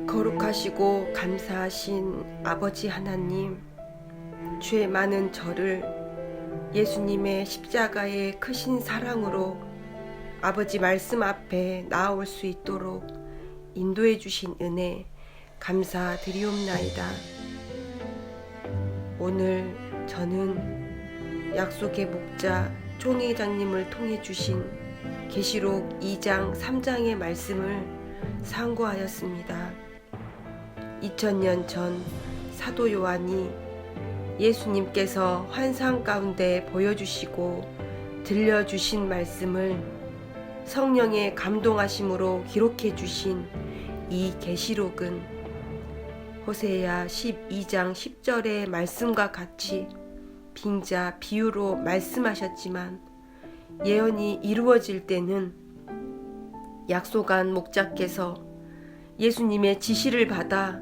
거룩하시고 감사하신 아버지 하나님, 죄 많은 저를 예수님의 십자가의 크신 사랑으로 아버지 말씀 앞에 나아올 수 있도록 인도해 주신 은혜 감사드리옵나이다. 오늘 저는 약속의 목자 총회장님을 통해 주신 계시록 2장 3장의 말씀을 상고하였습니다. 2000년 전 사도 요한이 예수님께서 환상 가운데 보여주시고 들려주신 말씀을 성령의 감동하심으로 기록해 주신 이 계시록은 호세야 12장 10절의 말씀과 같이 빙자 비유로 말씀하셨지만 예언이 이루어질 때는 약속한 목자께서 예수님의 지시를 받아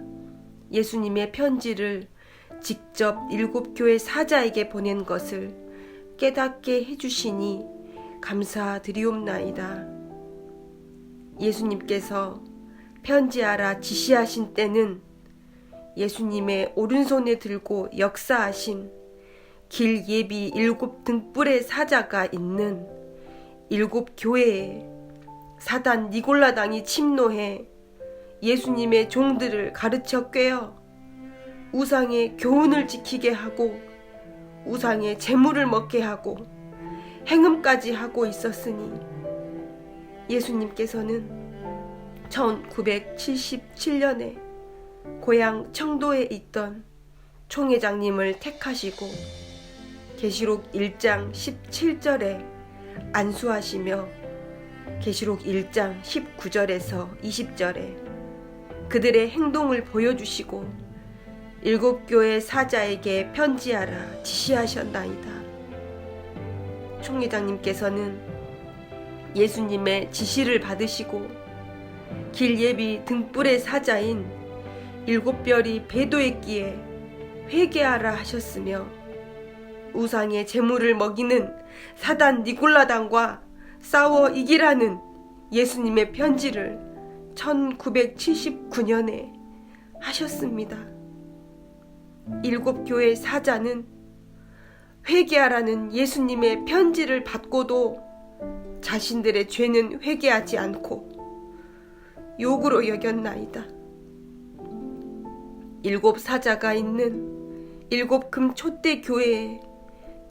예수님의 편지를 직접 7교회 사자에게 보낸 것을 깨닫게 해주시니 감사드리옵나이다. 예수님께서 편지하라 지시하신 때는 예수님의 오른손에 들고 역사하신 길 예비 7 등불의 사자가 있는 7 교회에 사단 니골라당이 침노해 예수님의 종들을 가르쳐 꿰어 우상의 교훈을 지키게 하고 우상의 제물을 먹게 하고 행음까지 하고 있었으니 예수님께서는 1977년에 고향 청도에 있던 총회장님을 택하시고 계시록 1장 17절에 안수하시며 계시록 1장 19절에서 20절에 그들의 행동을 보여주시고 7 교회 사자에게 편지하라 지시하셨나이다. 총회장님께서는 예수님의 지시를 받으시고 길 예비 등불의 사자인 7별이 배도했기에 회개하라 하셨으며 우상의 제물을 먹이는 사단 니골라당과 싸워 이기라는 예수님의 편지를 1979년에 하셨습니다. 7 교회 사자는 회개하라는 예수님의 편지를 받고도 자신들의 죄는 회개하지 않고 욕으로 여겼나이다. 7 사자가 있는 7 금촛대 교회에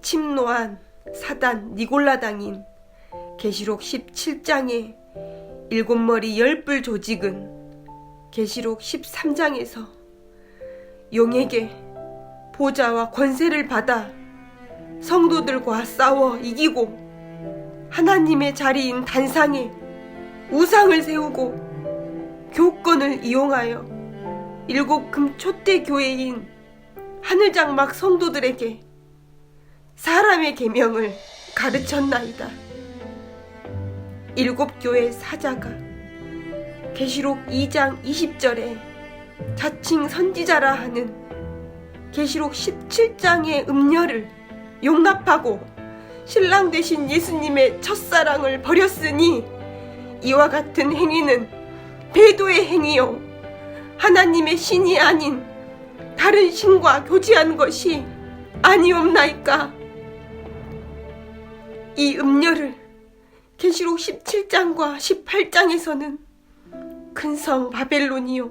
침노한 사단 니골라당인 계시록 17장의 7머리 10뿔 조직은 계시록 13장에서 용에게 보좌와 권세를 받아 성도들과 싸워 이기고 하나님의 자리인 단상에 우상을 세우고 교권을 이용하여 7 금촛대 교회인 하늘장막 성도들에게 사람의 계명을 가르쳤나이다. 7 교회 사자가 계시록 2장 20절에 자칭 선지자라 하는 계시록 17장의 음녀를 용납하고 신랑 되신 예수님의 첫사랑을 버렸으니 이와 같은 행위는 배도의 행위요 하나님의 신이 아닌 다른 신과 교제한 것이 아니옵나이까. 이 음녀를 계시록 17장과 18장에서는 큰성 바벨론이요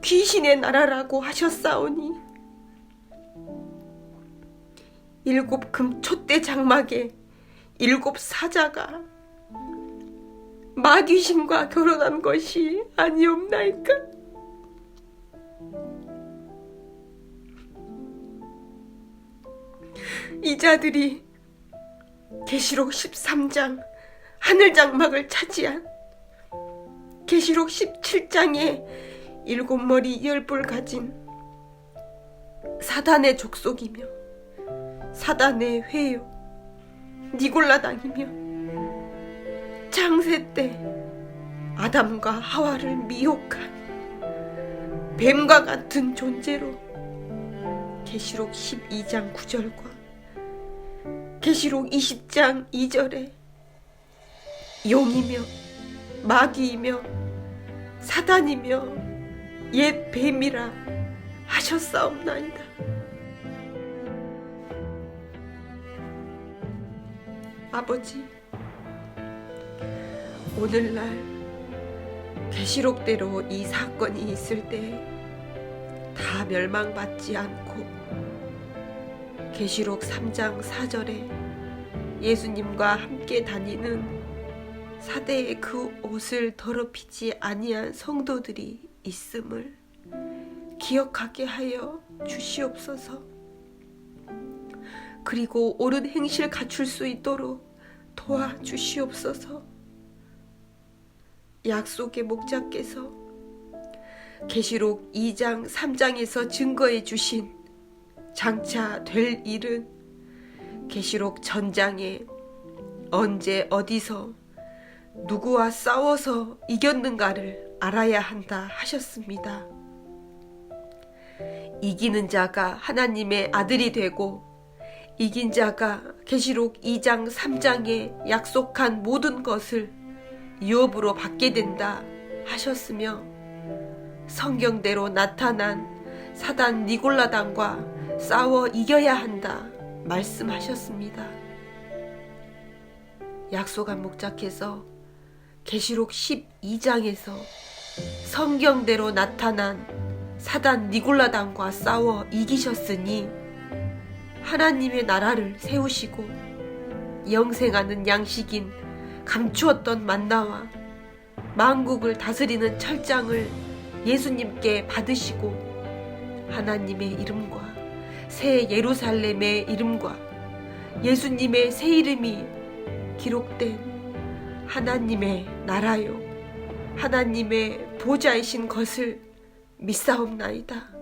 귀신의 나라라고 하셨사오니 7 금촛대 장막에 7 사자가 마귀신과 결혼한 것이 아니옵나이까. 이 자들이 계시록 13장 하늘장막을 차지한 계시록 17장에 7머리 10뿔 가진 사단의 족속이며 사단의 회요 니골라당이며 창세 때 아담과 하와를 미혹한 뱀과 같은 존재로 계시록 12장 9절과 계시록 20장 2절에 용이며 마귀이며 사단이며 옛 뱀이라 하셨사옵나이다. 아버지, 오늘날 계시록대로 이 사건이 있을 때 다 멸망받지 않고 계시록 3장 4절에 예수님과 함께 다니는 사대의 그 옷을 더럽히지 아니한 성도들이 있음을 기억하게 하여 주시옵소서. 그리고 옳은 행실 갖출 수 있도록 도와주시옵소서. 약속의 목자께서 계시록 2장 3장에서 증거해 주신 장차 될 일은 계시록 전장에 언제 어디서 누구와 싸워서 이겼는가를 알아야 한다 하셨습니다. 이기는 자가 하나님의 아들이 되고 이긴 자가 계시록 2장 3장에 약속한 모든 것을 유업으로 받게 된다 하셨으며 성경대로 나타난 사단 니골라당과 싸워 이겨야 한다 말씀하셨습니다. 약속한 목자께서 계시록 12장에서 성경대로 나타난 사단 니골라당과 싸워 이기셨으니 하나님의 나라를 세우시고 영생하는 양식인 감추었던 만나와 만국을 다스리는 철장을 예수님께 받으시고 하나님의 이름과 새 예루살렘의 이름과 예수님의 새 이름이 기록된 하나님의 나라요 하나님의 보좌이신 것을 믿사옵나이다.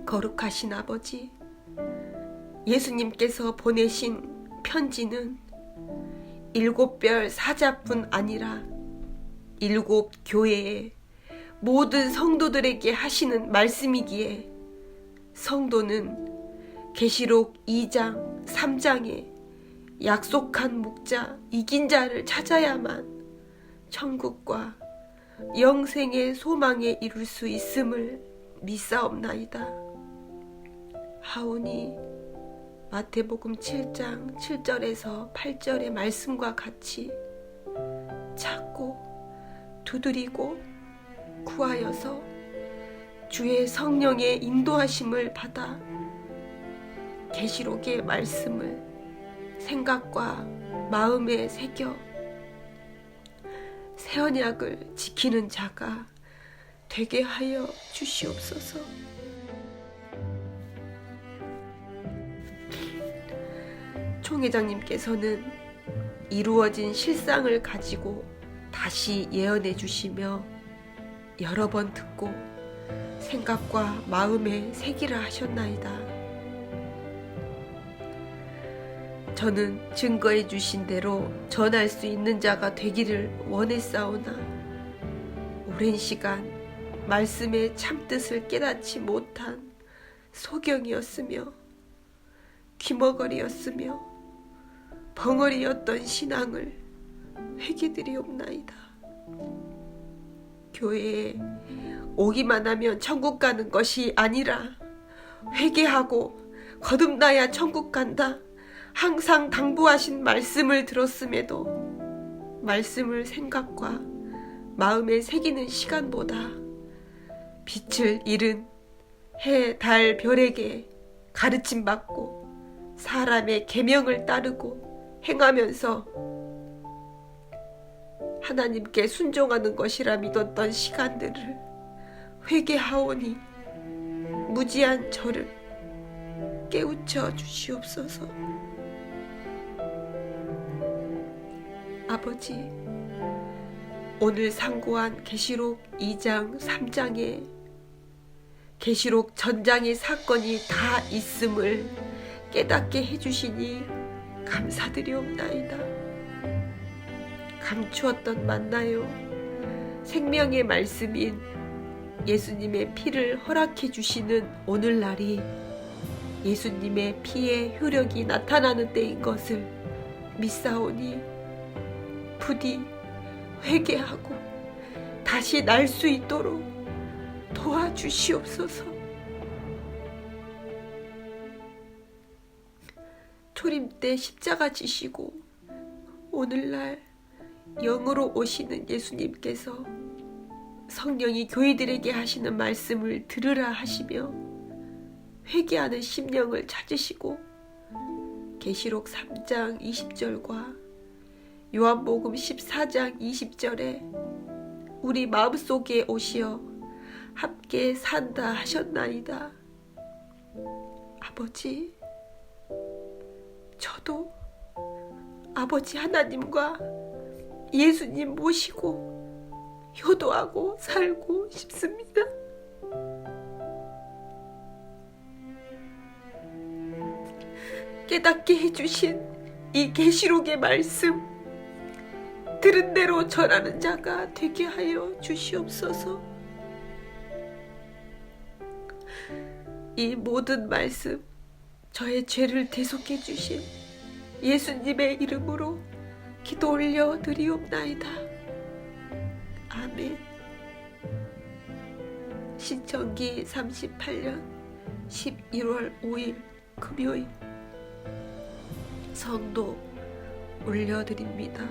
거룩하신 아버지, 예수님께서 보내신 편지는 7별 사자뿐 아니라 7 교회의 모든 성도들에게 하시는 말씀이기에 성도는 계시록 2장 3장에 약속한 목자 이긴 자를 찾아야만 천국과 영생의 소망에 이룰 수 있음을 믿사옵나이다. 하오니 마태복음 7장 7절에서 8절의 말씀과 같이 찾고 두드리고 구하여서 주의 성령의 인도하심을 받아 계시록의 말씀을 생각과 마음에 새겨 새 언약을 지키는 자가 되게 하여 주시옵소서. 총회장님께서는 이루어진 실상을 가지고 다시 예언해 주시며 여러 번 듣고 생각과 마음에 새기라 하셨나이다. 저는 증거해 주신 대로 전할 수 있는 자가 되기를 원했사오나 오랜 시간 말씀의 참뜻을 깨닫지 못한 소경이었으며 귀머거리였으며 벙어리였던 신앙을 회개드리옵나이다. 교회에 오기만 하면 천국 가는 것이 아니라 회개하고 거듭나야 천국 간다 항상 당부하신 말씀을 들었음에도 말씀을 생각과 마음에 새기는 시간보다 빛을 잃은 해, 달, 별에게 가르침 받고 사람의 계명을 따르고 행하면서 하나님께 순종하는 것이라 믿었던 시간들을 회개하오니 무지한 저를 깨우쳐 주시옵소서. 아버지, 오늘 상고한 계시록 2장 3장에 계시록 전장의 사건이 다 있음을 깨닫게 해주시니 감사드리옵나이다. 감추었던 맞나요? 생명의 말씀인 예수님의 피를 허락해 주시는 오늘날이 예수님의 피의 효력이 나타나는 때인 것을 믿사오니 부디 회개하고 다시 날 수 있도록 도와주시옵소서. 초림 때 십자가 지시고 오늘날 영으로 오시는 예수님께서 성령이 교회들에게 하시는 말씀을 들으라 하시며 회개하는 심령을 찾으시고 계시록 3장 20절과 요한복음 14장 20절에 우리 마음속에 오시어 함께 산다 하셨나이다. 아버지, 저도 아버지 하나님과 예수님 모시고 효도하고 살고 싶습니다. 깨닫게 해주신 이 계시록의 말씀 들은 대로 전하는 자가 되게 하여 주시옵소서. 이 모든 말씀 저의 죄를 대속해 주신 예수님의 이름으로 기도 올려 드리옵나이다. 아멘. 신청기 38년 11월 5일 금요일 성도 올려드립니다.